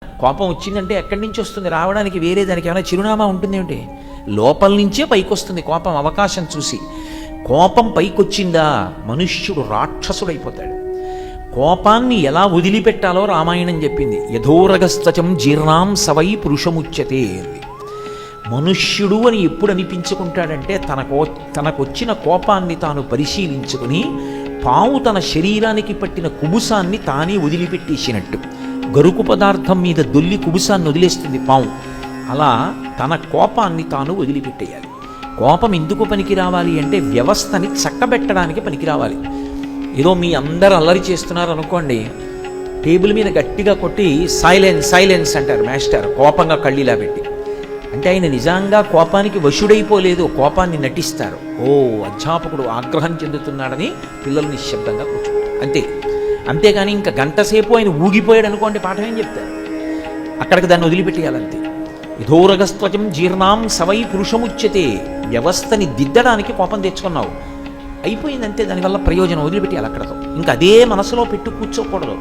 కోపం వచ్చిందంటే ఎక్కడి నుంచి వస్తుంది? రావడానికి వేరే దానికి ఏమైనా చిరునామా ఉంటుందేమిటి? లోపల నుంచే పైకి వస్తుంది కోపం, అవకాశం చూసి. కోపం పైకొచ్చిందా మనుష్యుడు రాక్షసుడైపోతాడు. కోపాన్ని ఎలా వదిలిపెట్టాలో రామాయణం చెప్పింది. యథోరగస్తచం జీర్ణాం సవై పురుషముచ్యతే. మనుష్యుడు అని ఎప్పుడు అనిపించుకుంటాడంటే తనకొచ్చిన కోపాన్ని తాను పరిశీలించుకుని పాము తన శరీరానికి పట్టిన కుబుసాన్ని తానే వదిలిపెట్టేసినట్టు. గరుకు పదార్థం మీద దొల్లి కుబుసాన్ని వదిలేస్తుంది పాము. అలా తన కోపాన్ని తాను వదిలిపెట్టేయాలి. కోపం ఎందుకు పనికి రావాలి అంటే వ్యవస్థని చక్కబెట్టడానికి పనికి రావాలి. ఏదో మీ అందరు అల్లరి చేస్తున్నారు అనుకోండి, టేబుల్ మీద గట్టిగా కొట్టి సైలెన్స్ సైలెన్స్ అంటారు మాస్టర్, కోపంగా కళ్ళిలా పెట్టి. అంటే ఆయన నిజంగా కోపానికి వశుడైపోలేదు, కోపాన్ని నటిస్తారు. ఓ అధ్యాపకుడు ఆగ్రహం చెందుతున్నాడని పిల్లలు నిశ్శబ్దంగా కూర్చుంటారు, అంతే. అంతేగాని ఇంకా గంటసేపు ఆయన ఊగిపోయాడు అనుకోండి, పాఠం ఏం చెప్తారు? అక్కడికి దాన్ని వదిలిపెట్టేయాలంతే. యథోరగస్త్వచం జీర్ణాం సవై పురుషముచ్యతే. వ్యవస్థని దిద్దడానికి కోపం తెచ్చుకున్నావు, అయిపోయిందంతే. దానివల్ల ప్రయోజనం, వదిలిపెట్టేయాలి అక్కడతో. ఇంకా అదే మనసులో పెట్టు కూర్చోకూడదు.